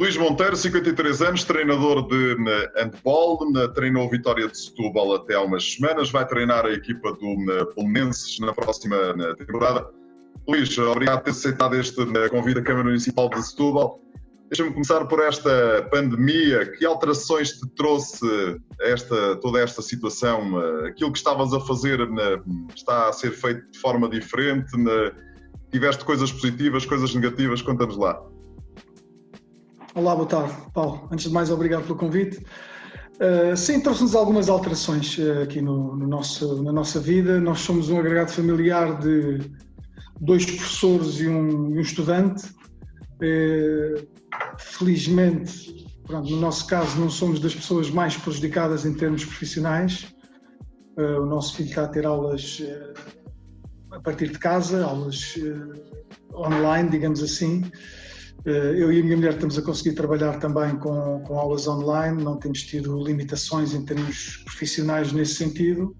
Luís Monteiro, 53 anos, treinador de handball, treinou o Vitória de Setúbal até há umas semanas, vai treinar a equipa do Belenenses na próxima temporada. Luís, obrigado por ter aceitado este convite da Câmara Municipal de Setúbal. Deixa-me começar por esta pandemia. Que alterações te trouxe toda esta situação? Aquilo que estavas a fazer está a ser feito de forma diferente? Tiveste coisas positivas, coisas negativas? Conta-nos lá. Olá, boa tarde, Paulo. Antes de mais, obrigado pelo convite. Sim, trouxe-nos algumas alterações aqui na nossa vida. Nós somos um agregado familiar de 2 professores e um estudante. Felizmente, no nosso caso, não somos das pessoas mais prejudicadas em termos profissionais. O nosso filho está a ter aulas a partir de casa, aulas online, digamos assim. Eu e a minha mulher estamos a conseguir trabalhar também com aulas online, não temos tido limitações em termos profissionais nesse sentido.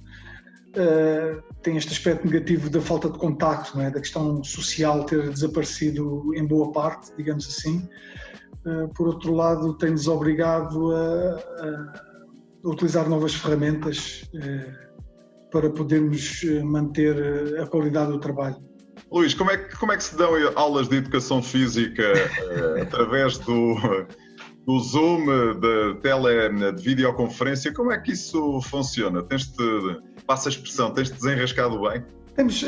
Tem este aspecto negativo da falta de contacto, não é? Da questão social ter desaparecido em boa parte, digamos assim. Por outro lado, tem-nos obrigado a utilizar novas ferramentas para podermos manter a qualidade do trabalho. Luís, como é que se dão aulas de educação física através do Zoom, de videoconferência? Como é que isso funciona? Passa a expressão, tens-te desenrascado bem? Temos,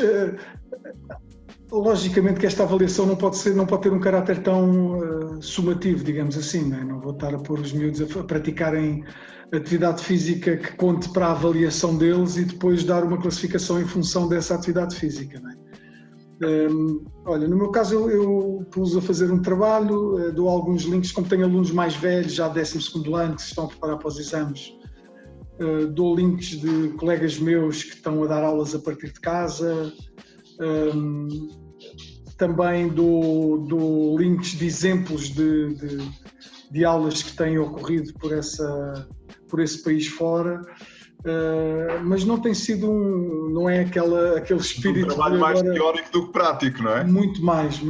logicamente que esta avaliação não pode ter um caráter tão sumativo, digamos assim, não é? Não vou estar a pôr os miúdos a praticarem atividade física que conte para a avaliação deles e depois dar uma classificação em função dessa atividade física, não é? Olha, no meu caso eu pus a fazer um trabalho, dou alguns links, como tenho alunos mais velhos, já 12º ano, que se estão a preparar para os exames, dou links de colegas meus que estão a dar aulas a partir de casa, também dou links de exemplos de aulas que têm ocorrido por esse país fora. Mas não tem sido não é aquele espírito... Um trabalho mais teórico do que prático, não é? Muito mais.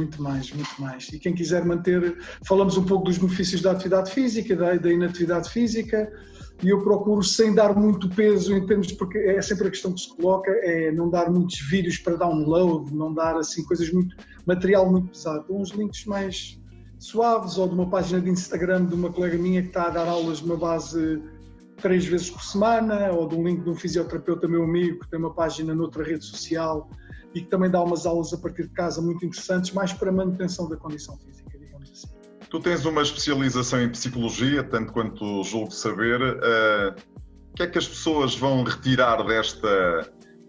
E quem quiser manter... Falamos um pouco dos benefícios da atividade física, da inatividade física, e eu procuro, sem dar muito peso em termos... Porque é sempre a questão que se coloca, é não dar muitos vídeos para download, não dar assim coisas material muito pesado. Dou uns links mais suaves, ou de uma página de Instagram de uma colega minha que está a dar aulas de uma base 3 vezes por semana, ou de um link de um fisioterapeuta meu amigo que tem uma página noutra rede social e que também dá umas aulas a partir de casa muito interessantes, mais para a manutenção da condição física, digamos assim. Tu tens uma especialização em psicologia, tanto quanto julgo saber. O que é que as pessoas vão retirar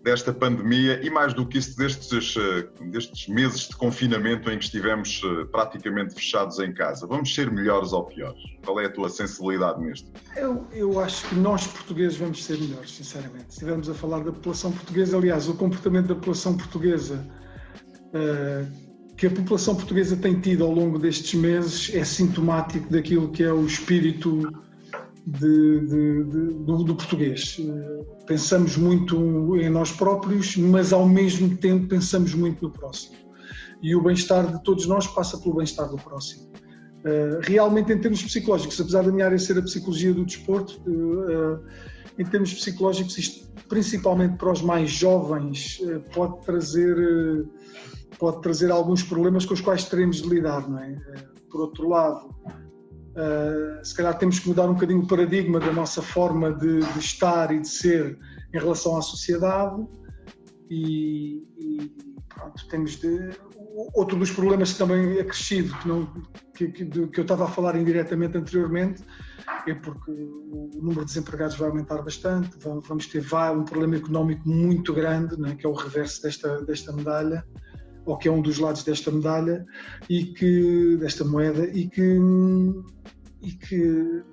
desta pandemia e, mais do que isso, destes meses de confinamento em que estivemos praticamente fechados em casa? Vamos ser melhores ou piores? Qual é a tua sensibilidade nisto? Eu acho que nós portugueses vamos ser melhores, sinceramente. Se estivermos a falar da população portuguesa, aliás, o comportamento da população portuguesa que a população portuguesa tem tido ao longo destes meses é sintomático daquilo que é o espírito do português. Pensamos muito em nós próprios, mas ao mesmo tempo pensamos muito no próximo. E o bem-estar de todos nós passa pelo bem-estar do próximo. Realmente, em termos psicológicos, apesar da minha área ser a psicologia do desporto, em termos psicológicos, isto, principalmente para os mais jovens, pode trazer alguns problemas com os quais teremos de lidar, não é? Por outro lado, se calhar temos que mudar um bocadinho o paradigma da nossa forma de estar e de ser em relação à sociedade e pronto, outro dos problemas que também é crescido, que eu estava a falar indiretamente anteriormente, é porque o número de desempregados vai aumentar bastante, vamos ter um problema económico muito grande, não é? Que é o reverso desta medalha, ou que é um dos lados desta medalha, desta moeda, e que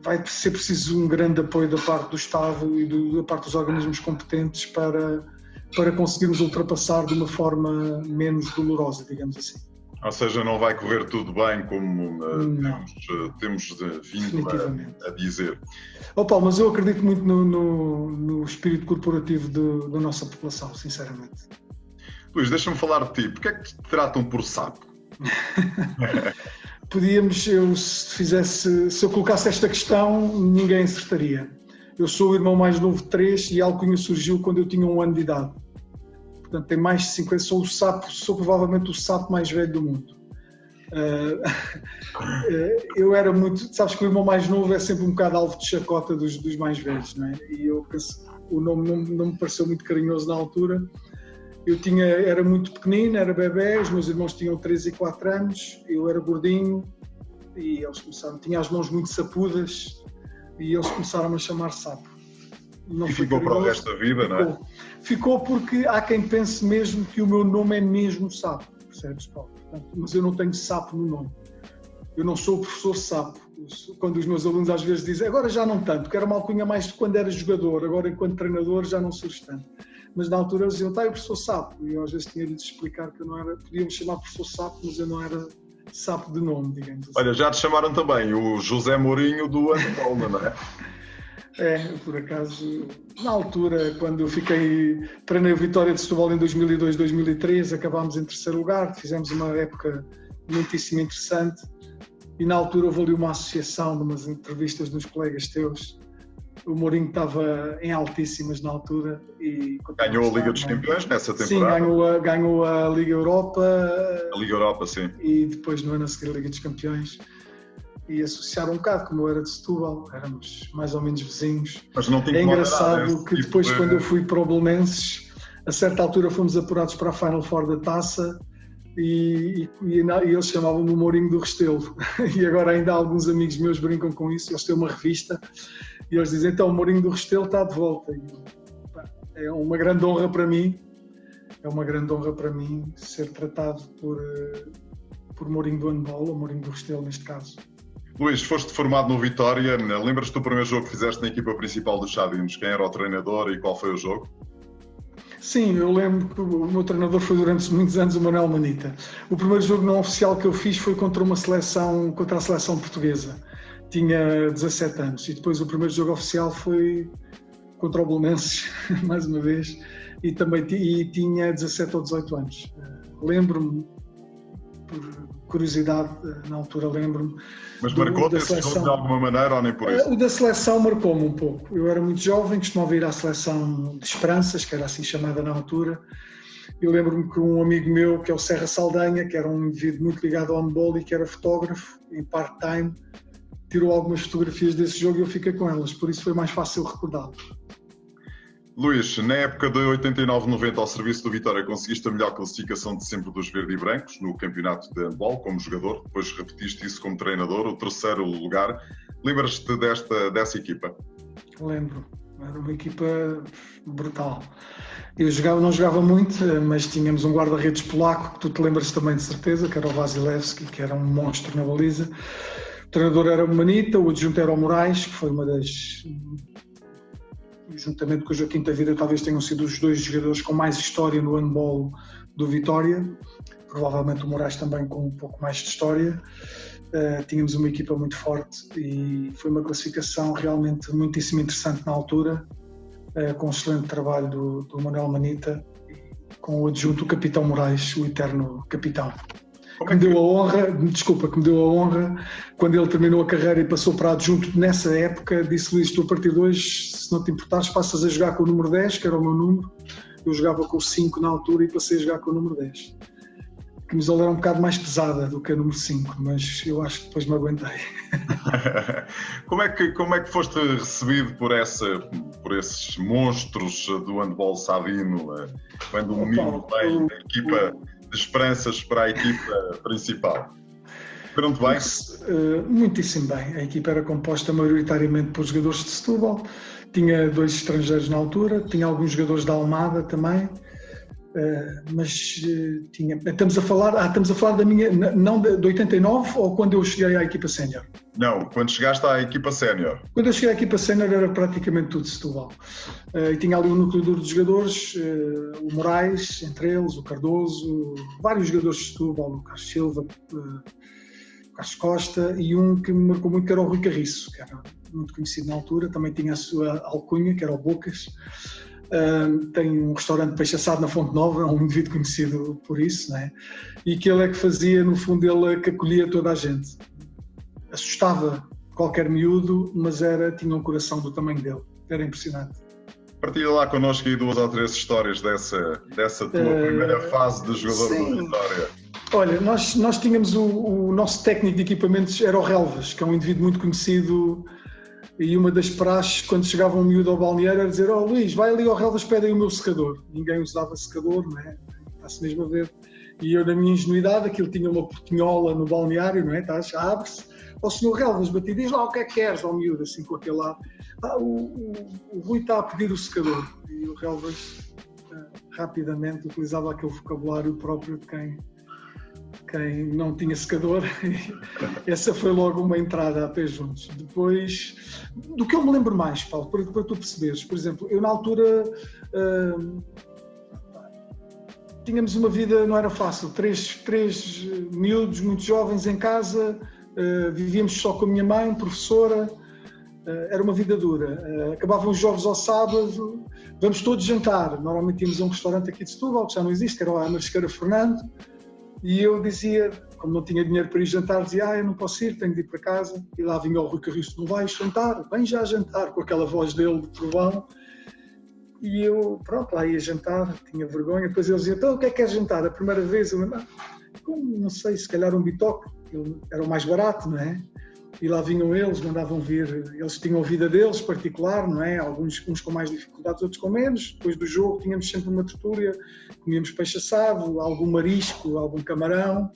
vai ser preciso um grande apoio da parte do Estado e da parte dos organismos competentes para conseguirmos ultrapassar de uma forma menos dolorosa, digamos assim. Ou seja, não vai correr tudo bem como temos vindo a dizer. Paulo, mas eu acredito muito no espírito corporativo da nossa população, sinceramente. Luís, deixa-me falar de ti. Porquê é que te tratam por sapo? se eu colocasse esta questão, ninguém acertaria. Eu sou o irmão mais novo de 3 e a alcunha surgiu quando eu tinha 1 ano de idade. Portanto, tem mais de 50, sou provavelmente o sapo mais velho do mundo. Eu era muito, sabes que o irmão mais novo é sempre um bocado alvo de chacota dos mais velhos, não é? E eu penso, o nome não me pareceu muito carinhoso na altura. Era muito pequenino, era bebê, os meus irmãos tinham 3 e 4 anos, eu era gordinho e eles tinha as mãos muito sapudas e eles começaram a me chamar sapo. E ficou para o resto da vida, não é? Ficou porque há quem pense mesmo que o meu nome é mesmo sapo, percebes, Paulo? Portanto, mas eu não tenho sapo no nome. Eu não sou o professor sapo. Quando os meus alunos às vezes dizem, agora já não tanto, que era uma alcunha mais de quando era jogador, agora enquanto treinador já não surge tanto. Mas na altura eles diziam, o professor sapo. E eu às vezes tinha de explicar que eu não era, podíamos chamar professor sapo, mas eu não era sapo de nome, digamos assim. Olha, já te chamaram também o José Mourinho do handball, não é? Por acaso, na altura, quando eu treinei o Vitória de Setúbal em 2002, 2003, acabámos em 3º lugar, fizemos uma época muitíssimo interessante e na altura houve ali uma associação de umas entrevistas dos colegas teus. O Mourinho estava em altíssimas na altura e ganhou a Liga dos Campeões nessa temporada. Sim, ganhou a Liga Europa. A Liga Europa, sim. E depois no ano a seguir a Liga dos Campeões. E associaram um bocado, como eu era de Setúbal, éramos mais ou menos vizinhos. Mas não tinha engraçado que depois, quando eu fui para o Belenenses, a certa altura fomos apurados para a Final Four da Taça e eles chamavam-me o Mourinho do Restelo. E agora ainda alguns amigos meus brincam com isso, eles têm uma revista e eles dizem, então o Mourinho do Restelo está de volta. É uma grande honra para mim, ser tratado por Mourinho do handball, ou Mourinho do Restelo neste caso. Luís, foste formado no Vitória, lembras-te do primeiro jogo que fizeste na equipa principal dos Chadinos? Quem era o treinador e qual foi o jogo? Sim, eu lembro que o meu treinador foi durante muitos anos o Manuel Manita. O primeiro jogo não oficial que eu fiz foi contra a seleção portuguesa. Tinha 17 anos e depois o primeiro jogo oficial foi contra o Belenenses, mais uma vez, e tinha 17 ou 18 anos. Lembro-me, por curiosidade, na altura lembro-me. Mas marcou-te esse jogo de alguma maneira ou nem por isso? O da seleção marcou-me um pouco. Eu era muito jovem, costumava ir à seleção de Esperanças, que era assim chamada na altura. Eu lembro-me que um amigo meu, que é o Serra Saldanha, que era um indivíduo muito ligado ao handball e que era fotógrafo em part-time, tirou algumas fotografias desse jogo e eu fiquei com elas, por isso foi mais fácil recordá-lo. Luís, na época de 89-90 ao serviço do Vitória conseguiste a melhor classificação de sempre dos verde e brancos no campeonato de handball como jogador, depois repetiste isso como treinador, o 3º lugar. Lembras-te dessa equipa? Lembro, era uma equipa brutal. Eu não jogava muito, mas tínhamos um guarda-redes polaco, que tu te lembras também de certeza, que era o Wasilewski, que era um monstro na baliza. O treinador era o Manita, o adjunto era o Moraes, que foi uma das... juntamente com o Joaquim Tavira, talvez tenham sido os 2 jogadores com mais história no handball do Vitória, provavelmente o Moraes também com um pouco mais de história. Tínhamos uma equipa muito forte e foi uma classificação realmente muitíssimo interessante na altura, com um excelente trabalho do Manuel Manita e com o adjunto, o capitão Moraes, o eterno capitão. Que me deu a honra, quando ele terminou a carreira e passou para adjunto nessa época, disse: Luís, tu a partir de hoje, se não te importares, passas a jogar com o número 10, que era o meu número. Eu jogava com o 5 na altura e passei a jogar com o número 10. A camisola era um bocado mais pesada do que a número 5, mas eu acho que depois me aguentei. Como é que foste recebido por esses monstros do handball sadino, quando o menino vem da equipa de Esperanças para a equipa principal? Foram-te bem? Muitíssimo bem. A equipa era composta maioritariamente por jogadores de Setúbal, tinha 2 estrangeiros na altura, tinha alguns jogadores da Almada também, mas tinha... Estamos a falar da minha... Não de 89 ou quando eu cheguei à equipa sénior? Não, quando chegaste à equipa sénior. Quando eu cheguei à equipa sénior era praticamente tudo de Setúbal. E tinha ali um núcleo duro de jogadores, o Moraes, entre eles, o Cardoso, vários jogadores de Setúbal, o Carlos Silva, o Carlos Costa, e um que me marcou muito, que era o Rui Carriço, que era muito conhecido na altura, também tinha a sua alcunha, que era o Bocas. Tem um restaurante de peixe assado na Fonte Nova, é um indivíduo conhecido por isso, não é? E que ele é que fazia, no fundo, ele que acolhia toda a gente. Assustava qualquer miúdo, mas tinha um coração do tamanho dele. Era impressionante. Partilha lá connosco aí 2 ou 3 histórias dessa tua primeira fase de jogador do Vitória. Olha, nós tínhamos o nosso técnico de equipamentos, era o Relvas, que é um indivíduo muito conhecido, e uma das praxes, quando chegava um miúdo ao balneário, era dizer: Luís, vai ali ao Relvas, pede aí o meu secador. Ninguém usava secador, não é? Está-se mesmo a ver. E eu, na minha ingenuidade, aquilo tinha uma portinhola no balneário, não é? Abre-se. Ó senhor Relvas, bati, diz lá o que é que queres, ao miúdo, assim com aquele lado. O Rui está a pedir o secador. E o Relvas rapidamente utilizava aquele vocabulário próprio de quem não tinha secador. Essa foi logo uma entrada a pé juntos. Depois, do que eu me lembro mais, Paulo, para tu perceberes, por exemplo, eu na altura tínhamos uma vida, não era fácil, três miúdos muito jovens em casa, vivíamos só com a minha mãe, professora, era uma vida dura. Acabavam os jogos ao sábado, vamos todos jantar. Normalmente tínhamos um restaurante aqui de Setúbal, que já não existe, que era a Marisqueira Fernando, e eu dizia, como não tinha dinheiro para ir jantar, dizia: eu não posso ir, tenho de ir para casa. E lá vinha o Rui Carriço: não vais jantar? Vem já jantar, com aquela voz dele de trovão. E eu, pronto, lá ia jantar, tinha vergonha. Depois eles diziam: então o que é que queres jantar? A primeira vez eu não sei, se calhar um bitoque, era o mais barato, não é? E lá vinham eles, mandavam vir, eles tinham a vida deles particular, não é? Uns com mais dificuldades, outros com menos. Depois do jogo tínhamos sempre uma tertúlia, comíamos peixe assado, algum marisco, algum camarão.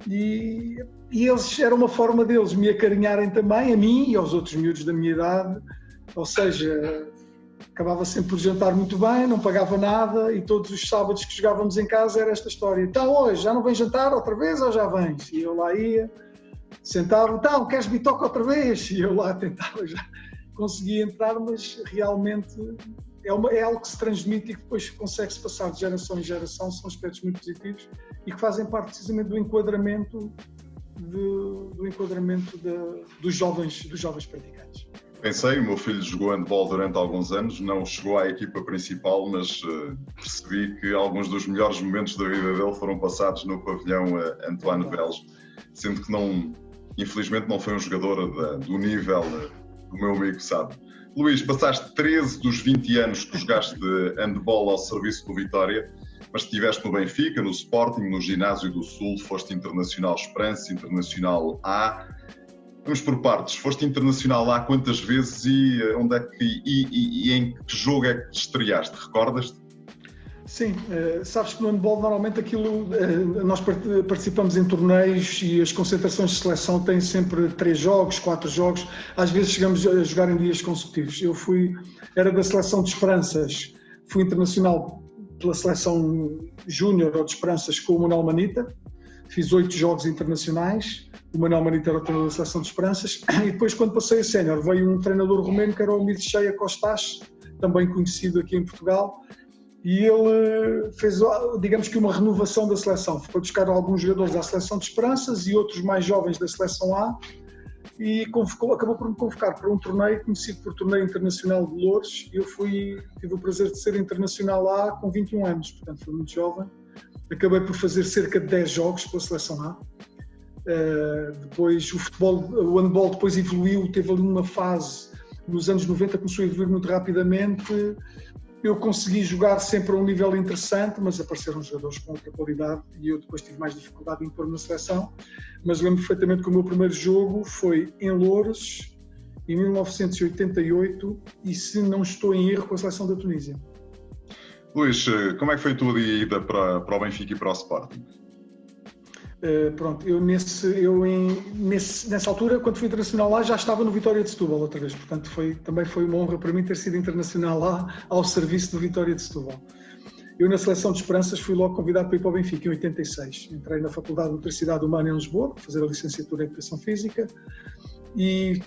E eles, era uma forma deles me acarinharem também, a mim e aos outros miúdos da minha idade. Ou seja, acabava sempre por jantar muito bem, não pagava nada, e todos os sábados que jogávamos em casa era esta história: então hoje já não vens jantar outra vez ou já vens? E eu lá ia, sentava: então queres bitoque outra vez? E eu lá tentava, já conseguia entrar, mas realmente é algo que se transmite e que depois consegue-se passar de geração em geração. São aspectos muito positivos e que fazem parte precisamente do enquadramento dos jovens praticantes. Pensei, o meu filho jogou handball durante alguns anos, não chegou à equipa principal, mas percebi que alguns dos melhores momentos da vida dele foram passados no pavilhão Antoine Velge, sendo que infelizmente não foi um jogador do nível do meu amigo Sado. Luís, passaste 13 dos 20 anos que jogaste de handball ao serviço do Vitória, mas estiveste no Benfica, no Sporting, no Ginásio do Sul, foste internacional Esperança, internacional A. Vamos por partes. Foste internacional A quantas vezes e onde é que em que jogo é que te estreaste? Recordas-te? Sim, sabes que no handball normalmente nós participamos em torneios e as concentrações de seleção têm sempre 3 jogos, 4 jogos, às vezes chegamos a jogar em dias consecutivos. Eu era da seleção de Esperanças, fui internacional pela seleção júnior ou de Esperanças com o Manuel Manita, fiz 8 jogos internacionais, o Manuel Manita era o treinador da seleção de Esperanças, e depois quando passei a sénior veio um treinador romeno que era o Mircea Costas, também conhecido aqui em Portugal, e ele fez, digamos que, uma renovação da seleção. Foi buscar alguns jogadores da seleção de Esperanças e outros mais jovens da seleção A, e acabou por me convocar para um torneio conhecido por Torneio Internacional de Loures. Eu tive o prazer de ser internacional A com 21 anos, portanto fui muito jovem. Acabei por fazer cerca de 10 jogos pela seleção A. Depois o handball depois evoluiu, teve ali uma fase, nos anos 90 começou a evoluir muito rapidamente. Eu consegui jogar sempre a um nível interessante, mas apareceram jogadores com outra qualidade e eu depois tive mais dificuldade em impor na seleção. Mas lembro perfeitamente que o meu primeiro jogo foi em Loures, em 1988, e se não estou em erro, com a seleção da Tunísia. Luís, como é que foi a tua ida para o Benfica e para o Sporting? Pronto, eu nessa altura, quando fui internacional lá, já estava no Vitória de Setúbal outra vez, portanto também foi uma honra para mim ter sido internacional lá ao serviço do Vitória de Setúbal. Eu na seleção de Esperanças fui logo convidado para ir para o Benfica em 86. Entrei na Faculdade de Eletricidade Humana em Lisboa para fazer a licenciatura em Educação Física e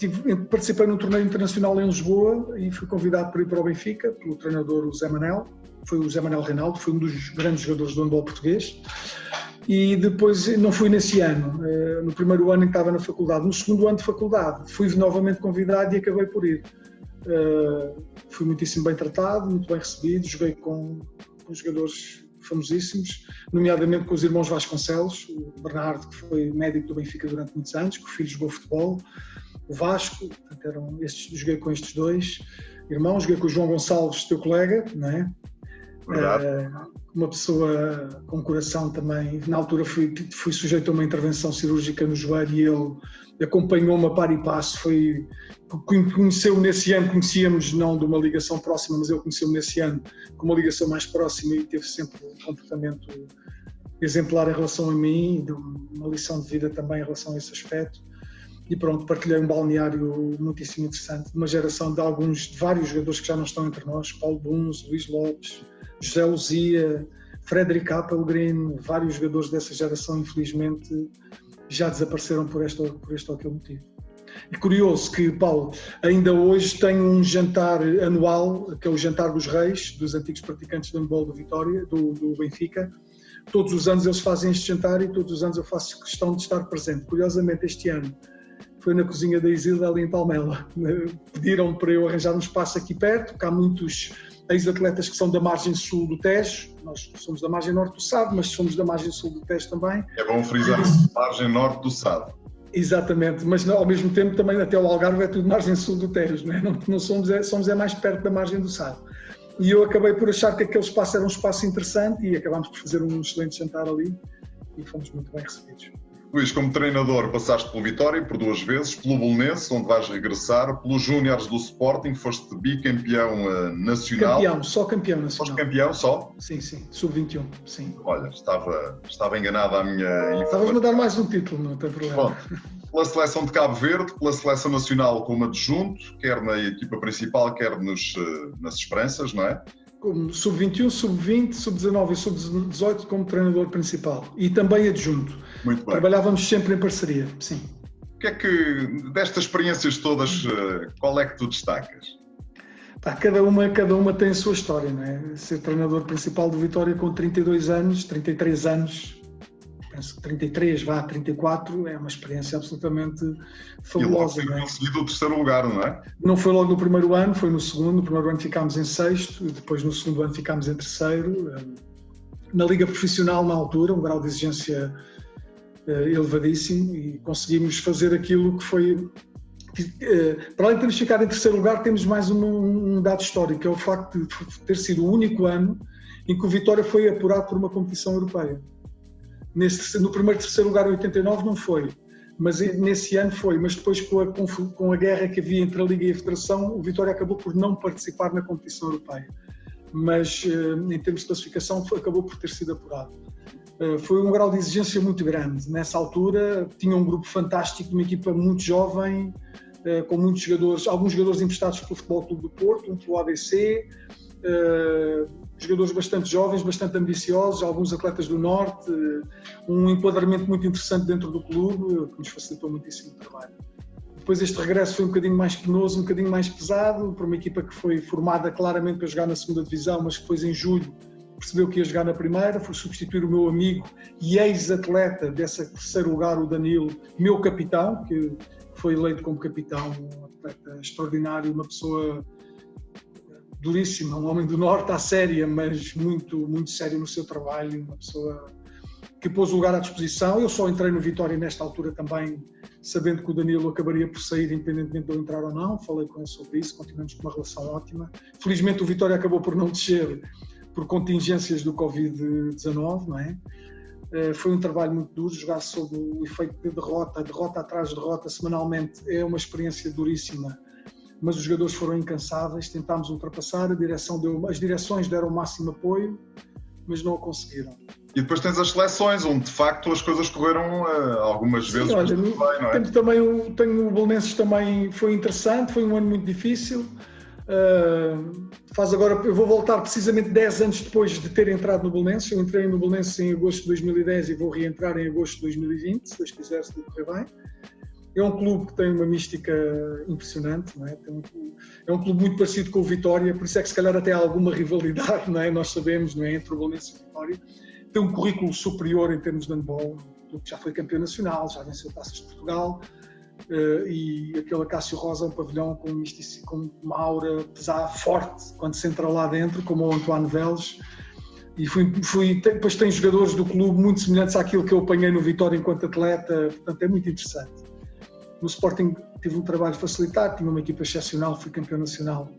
participei num torneio internacional em Lisboa e fui convidado para ir para o Benfica pelo treinador José Manel. Foi o José Manel Reinaldo, foi um dos grandes jogadores do handball português. E depois, não fui nesse ano, no primeiro ano em que estava na faculdade. No segundo ano de faculdade fui novamente convidado e acabei por ir. Fui muitíssimo bem tratado, muito bem recebido, joguei com jogadores famosíssimos, nomeadamente com os irmãos Vasconcelos, o Bernardo, que foi médico do Benfica durante muitos anos, que o filho jogou futebol, o Vasco, portanto, joguei com estes dois irmãos, joguei com o João Gonçalves, teu colega, não é? Uma pessoa com coração também. Na altura fui sujeito a uma intervenção cirúrgica no joelho e ele acompanhou-me a par e passo. Conheceu-me nesse ano, conhecíamos não de uma ligação próxima, mas ele conheceu-me nesse ano com uma ligação mais próxima e teve sempre um comportamento exemplar em relação a mim e deu uma lição de vida também em relação a esse aspecto. E pronto, partilhei um balneário muitíssimo interessante, de uma geração de vários jogadores que já não estão entre nós, Paulo Bunz, Luís Lopes, José Luzia, Frederic Appelgren, vários jogadores dessa geração, infelizmente, já desapareceram por este ou aquele motivo. E curioso que, Paulo, ainda hoje tenho um jantar anual, que é o Jantar dos Reis, dos antigos praticantes de handball do Vitória, do Benfica. Todos os anos eles fazem este jantar e todos os anos eu faço questão de estar presente. Curiosamente, este ano foi na cozinha da Isilda, ali em Palmela. Pediram para eu arranjar um espaço aqui perto, porque há muitos ex-atletas que são da margem sul do Tejo. Nós somos da margem norte do Sado, mas somos da margem sul do Tejo também. É bom frisar margem norte do Sado. Exatamente, mas ao mesmo tempo também até o Algarve é tudo margem sul do Tejo, não é? Não somos mais perto da margem do Sado. E eu acabei por achar que aquele espaço era um espaço interessante e acabámos por fazer um excelente jantar ali e fomos muito bem recebidos. Luís, como treinador, passaste pelo Vitória por 2 vezes, pelo Belenenses, onde vais regressar, pelos Júniores do Sporting, foste bicampeão nacional. Só campeão nacional. Foste campeão só? Sim, sub-21, sim. Olha, estava enganada a minha informação. Estavas-me a dar mais um título, não tem problema. Bom, pela seleção de Cabo Verde, pela seleção nacional como adjunto, quer na equipa principal, quer nas Esperanças, não é? Como sub-21, sub-20, sub-19 e sub-18 como treinador principal e também adjunto. Muito bem. Trabalhávamos sempre em parceria, sim. O que é que, destas experiências todas, qual é que tu destacas? Cada uma tem a sua história, não é? Ser treinador principal do Vitória com 32 anos, 33 anos, penso que 34, é uma experiência absolutamente fabulosa. E logo conseguido o 3º lugar, não é? Não foi logo no primeiro ano, foi no segundo. No primeiro ano ficámos em 6º, depois no segundo ano ficámos em 3º. Na liga profissional, na altura, um grau de exigência elevadíssimo e conseguimos fazer aquilo que foi... Para além de termos ficado em 3º lugar, temos mais um dado histórico, que é o facto de ter sido o único ano em que o Vitória foi apurado por uma competição europeia. No primeiro e 3º lugar, em 89, não foi, mas nesse ano foi. Mas depois, com a guerra que havia entre a Liga e a Federação, o Vitória acabou por não participar na competição europeia. Mas, em termos de classificação, acabou por ter sido apurado. Foi um grau de exigência muito grande. Nessa altura, tinha um grupo fantástico, de uma equipa muito jovem, com muitos jogadores, alguns jogadores emprestados pelo Futebol Clube do Porto, um pelo ABC, jogadores bastante jovens, bastante ambiciosos, alguns atletas do Norte, um enquadramento muito interessante dentro do clube, que nos facilitou muitíssimo o trabalho. Depois este regresso foi um bocadinho mais penoso, um bocadinho mais pesado, para uma equipa que foi formada claramente para jogar na 2ª Divisão, mas que depois em julho percebeu que ia jogar na 1ª, foi substituir o meu amigo e ex-atleta desse 3º lugar, o Danilo, meu capitão, que foi eleito como capitão, um atleta extraordinário, uma pessoa duríssima, um homem do Norte à séria, mas muito, muito sério no seu trabalho, uma pessoa que pôs o lugar à disposição. Eu só entrei no Vitória nesta altura também, sabendo que o Danilo acabaria por sair, independentemente de eu entrar ou não. Falei com ele sobre isso, continuamos com uma relação ótima. Felizmente o Vitória acabou por não descer por contingências do Covid-19, não é? Foi um trabalho muito duro, jogar sob o efeito de derrota atrás de derrota semanalmente é uma experiência duríssima, mas os jogadores foram incansáveis, tentámos ultrapassar, as direções deram o máximo apoio, mas não o conseguiram. E depois tens as seleções, onde de facto as coisas correram algumas vezes olha, muito bem, não é? Tenho o Belenenses também, foi interessante, foi um ano muito difícil. Eu vou voltar precisamente 10 anos depois de ter entrado no Belenenses. Eu entrei no Belenenses em agosto de 2010 e vou reentrar em agosto de 2020, se Deus quiser, se tudo correr bem. É um clube que tem uma mística impressionante, não é? É um clube muito parecido com o Vitória, por isso é que se calhar até há alguma rivalidade, não é? Nós sabemos, não é? Entre o Belenenses e o Vitória. Tem um currículo superior em termos de handball, um clube que já foi campeão nacional, já venceu taças de Portugal, e aquele Acácio Rosa é um pavilhão com uma aura pesada, forte, quando se entra lá dentro, como o Antoine Velles. E depois tem jogadores do clube muito semelhantes àquilo que eu apanhei no Vitória enquanto atleta, portanto é muito interessante. No Sporting tive um trabalho facilitado, tinha uma equipa excepcional, fui campeão nacional,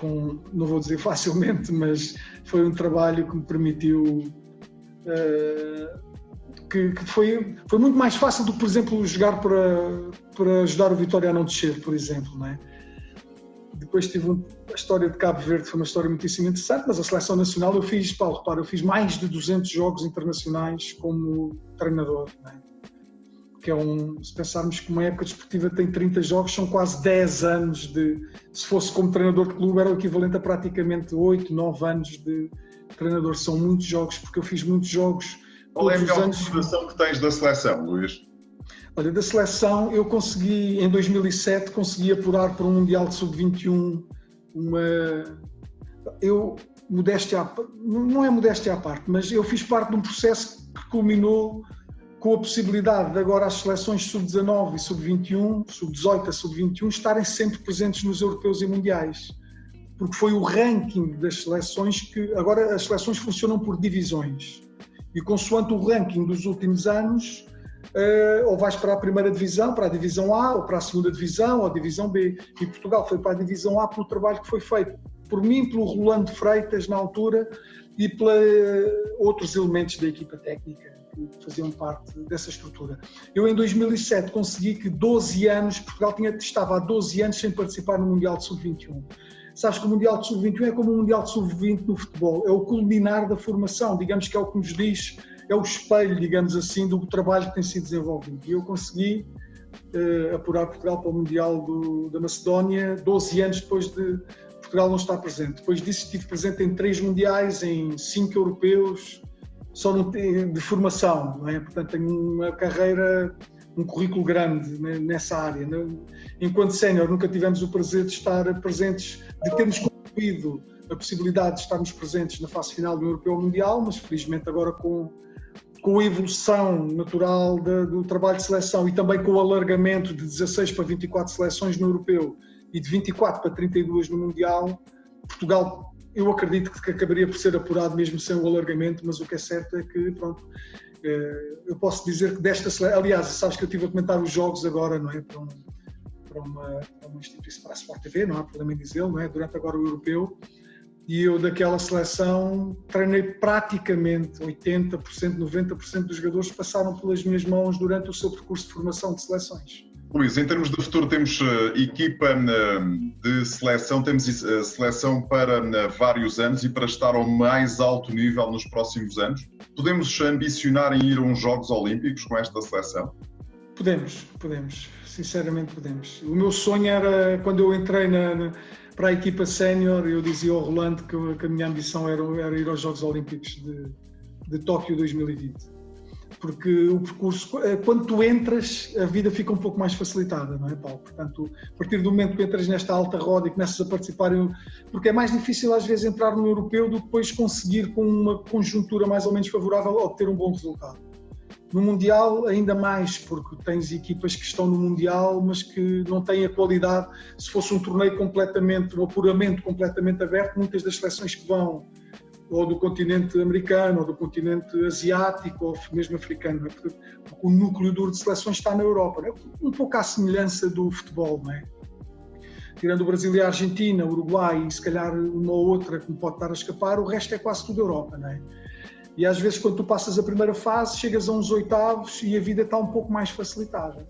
não vou dizer facilmente, mas foi um trabalho que me permitiu, que foi muito mais fácil do que, por exemplo, jogar para ajudar o Vitória a não descer, por exemplo, não é? Depois tive a história de Cabo Verde, foi uma história muitíssimo interessante, mas a seleção nacional eu fiz mais de 200 jogos internacionais como treinador, não é? Que se pensarmos que uma época desportiva tem 30 jogos, são quase 10 anos se fosse como treinador de clube, era o equivalente a praticamente 8, 9 anos de treinador. São muitos jogos, porque eu fiz muitos jogos todos os anos. Qual é a melhor recordação que tens da seleção, Luís? Olha, da seleção eu consegui, em 2007, apurar para um Mundial de Sub-21 não é modéstia à parte, mas eu fiz parte de um processo que culminou com a possibilidade de agora as seleções Sub-19 e Sub-21, Sub-18 a Sub-21, estarem sempre presentes nos europeus e mundiais. Porque foi o ranking das seleções que... Agora as seleções funcionam por divisões. E consoante o ranking dos últimos anos, ou vais para a primeira divisão, para a divisão A, ou para a segunda divisão, ou a divisão B. E Portugal foi para a divisão A pelo trabalho que foi feito por mim, pelo Rolando Freitas na altura e por outros elementos da equipa técnica que faziam parte dessa estrutura. Eu em 2007 consegui que 12 anos, Portugal estava há 12 anos sem participar no Mundial de Sub-21. Sabes que o Mundial de Sub-21 é como o Mundial de Sub-20 no futebol, é o culminar da formação, digamos que é o que nos diz, é o espelho, digamos assim, do trabalho que tem sido desenvolvido. E eu consegui apurar Portugal para o Mundial da Macedónia 12 anos depois de Portugal não estar presente. Depois disso estive presente em 3 mundiais, em 5 europeus, só de formação, não é? Portanto tenho uma carreira, um currículo grande nessa área. Enquanto sénior nunca tivemos o prazer de estar presentes, de termos concluído a possibilidade de estarmos presentes na fase final do Europeu Mundial, mas felizmente agora com a evolução natural do trabalho de seleção e também com o alargamento de 16 para 24 seleções no Europeu e de 24 para 32 no Mundial, Portugal, eu acredito que acabaria por ser apurado mesmo sem o alargamento, mas o que é certo é que, pronto, eu posso dizer que desta seleção, aliás, sabes que eu estive a comentar os jogos agora, não é, para uma instituição, para a Sport TV, não há problema em dizê-lo, não é, durante agora o Europeu, e eu daquela seleção treinei praticamente 80%, 90% dos jogadores que passaram pelas minhas mãos durante o seu percurso de formação de seleções. Luís, em termos de futuro temos equipa de seleção, temos seleção para vários anos e para estar ao mais alto nível nos próximos anos. Podemos ambicionar em ir a uns Jogos Olímpicos com esta seleção? Podemos, sinceramente podemos. O meu sonho era, quando eu entrei para a equipa sénior, eu dizia ao Rolando que a minha ambição era ir aos Jogos Olímpicos de Tóquio 2020. Porque o percurso, quando tu entras, a vida fica um pouco mais facilitada, não é, Paulo? Portanto, a partir do momento que entras nesta alta roda e começas a participar, porque é mais difícil às vezes entrar no europeu do que depois conseguir, com uma conjuntura mais ou menos favorável, obter um bom resultado. No Mundial, ainda mais, porque tens equipas que estão no Mundial, mas que não têm a qualidade. Se fosse um torneio completamente, um apuramento completamente aberto, muitas das seleções que vão ou do continente americano, ou do continente asiático, ou mesmo africano, porque o núcleo duro de seleções está na Europa, não é? Um pouco à semelhança do futebol, não é? Tirando o Brasil e a Argentina, o Uruguai e se calhar uma ou outra que me pode estar a escapar, o resto é quase tudo Europa, não é? E às vezes quando tu passas a primeira fase, chegas a uns oitavos e a vida está um pouco mais facilitada.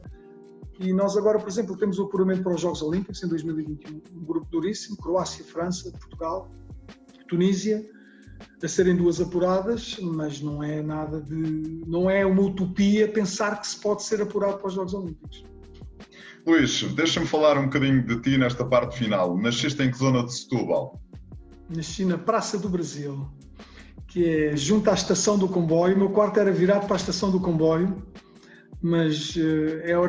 E nós agora, por exemplo, temos o apuramento para os Jogos Olímpicos em 2021, um grupo duríssimo, Croácia, França, Portugal, Tunísia, a serem 2 apuradas, mas não é uma utopia pensar que se pode ser apurado para os Jogos Olímpicos. Luís, deixa-me falar um bocadinho de ti nesta parte final. Nasceste em que zona de Setúbal? Nasci na Praça do Brasil, que é junto à estação do comboio. O meu quarto era virado para a estação do comboio, mas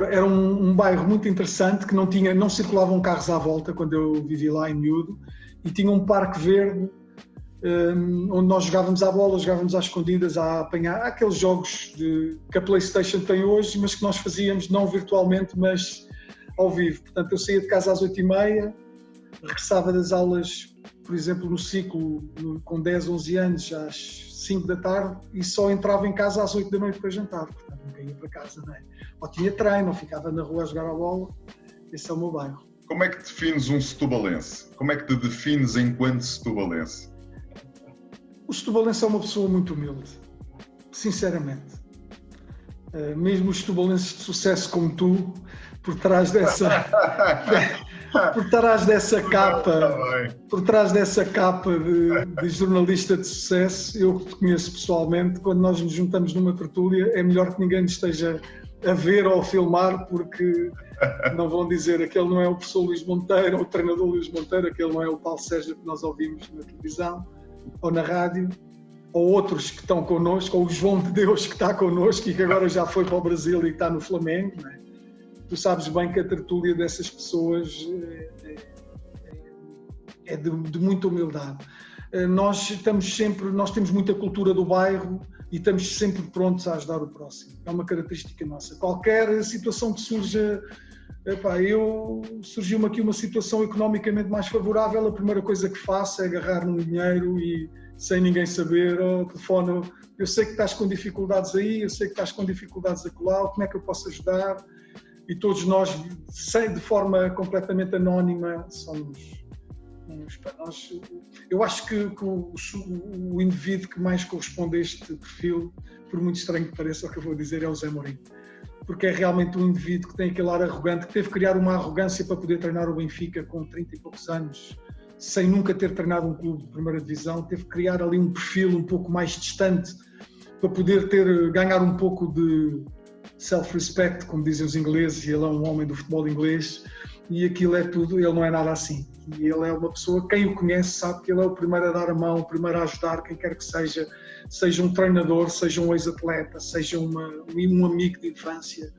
era um bairro muito interessante, que não circulavam carros à volta quando eu vivi lá em miúdo, e tinha um parque verde onde nós jogávamos à bola, jogávamos às escondidas, a apanhar. Há aqueles jogos que a PlayStation tem hoje, mas que nós fazíamos não virtualmente, mas ao vivo. Portanto, eu saía de casa às 8h30, regressava das aulas, por exemplo, no ciclo, com 10, 11 anos, às 5 da tarde, e só entrava em casa às 8 da noite para jantar. Portanto, nunca ia para casa, não é? Ou tinha treino, ou ficava na rua a jogar a bola. Esse é o meu bairro. Como é que defines um setubalense? Como é que te defines enquanto setubalense? O setubalense é uma pessoa muito humilde, sinceramente. Mesmo os setubalenses de sucesso como tu, por trás dessa capa de jornalista de sucesso, eu que te conheço pessoalmente, quando nós nos juntamos numa tertúlia, é melhor que ninguém nos esteja a ver ou a filmar, porque não vão dizer aquele não é o professor Luís Monteiro, ou o treinador Luís Monteiro, aquele não é o Paulo Sérgio que nós ouvimos na televisão ou na rádio, ou outros que estão connosco, ou o João de Deus que está connosco e que agora já foi para o Brasil e está no Flamengo, não é? Tu sabes bem que a tertúlia dessas pessoas é de muita humildade. Nós temos muita cultura do bairro e estamos sempre prontos a ajudar o próximo. É uma característica nossa. Qualquer situação que surja, surgiu-me aqui uma situação economicamente mais favorável, a primeira coisa que faço é agarrar no dinheiro e, sem ninguém saber, ao telefone, eu sei que estás com dificuldades aí, eu sei que estás com dificuldades acolá, como é que eu posso ajudar? E todos nós, de forma completamente anónima, somos para nós. Eu acho que o indivíduo que mais corresponde a este perfil, por muito estranho que pareça o que eu vou dizer, é o Zé Mourinho. Porque é realmente um indivíduo que tem aquele ar arrogante, que teve que criar uma arrogância para poder treinar o Benfica com 30 e poucos anos, sem nunca ter treinado um clube de primeira divisão, teve que criar ali um perfil um pouco mais distante para poder ganhar um pouco de self-respect, como dizem os ingleses, e ele é um homem do futebol inglês, e aquilo é tudo, ele não é nada assim. E ele é uma pessoa, quem o conhece sabe que ele é o primeiro a dar a mão, o primeiro a ajudar quem quer que seja um treinador, seja um ex-atleta, seja um amigo de infância.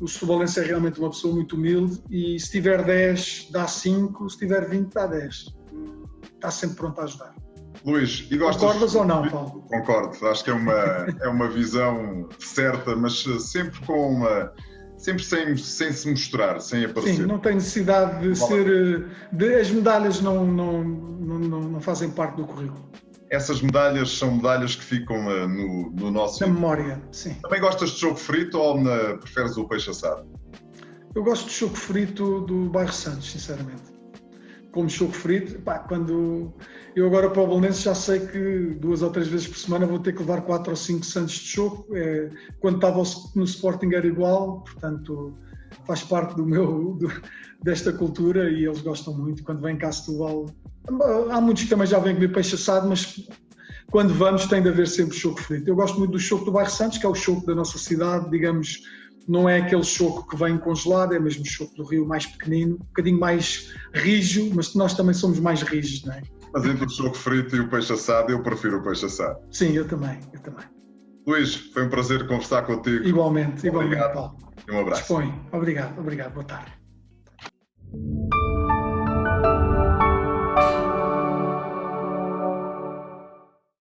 O setubalense é realmente uma pessoa muito humilde e se tiver 10 dá 5, se tiver 20 dá 10. Está sempre pronto a ajudar. Luís, e gostas... Concordas ou não, Paulo? Concordo, acho que é uma visão certa, mas sempre sem se mostrar, sem aparecer. Sim, não tem necessidade de ser... as medalhas não fazem parte do currículo. Essas medalhas são medalhas que ficam no nosso... Na memória, sim. Também gostas de choco frito ou preferes o peixe assado? Eu gosto de choco frito do bairro Santos, sinceramente. Como choco frito, quando eu agora para o Belenenses já sei que 2 ou 3 vezes por semana vou ter que levar 4 ou 5 santos de choco. Quando estava no Sporting era igual, portanto faz parte desta cultura e eles gostam muito. Quando vem cá a Setúbal, há muitos que também já vêm comer peixe assado, mas quando vamos tem de haver sempre choco frito. Eu gosto muito do choco do bairro Santos, que é o choco da nossa cidade, digamos. Não é aquele choco que vem congelado, é mesmo o choco do Rio, mais pequenino, um bocadinho mais rijo, mas nós também somos mais rijos, não é? Mas entre o choco frito e o peixe assado, eu prefiro o peixe assado. Sim, eu também. Luís, foi um prazer conversar contigo. Igualmente, Obrigado. Paulo. Um abraço. Dispõe. Obrigado, boa tarde.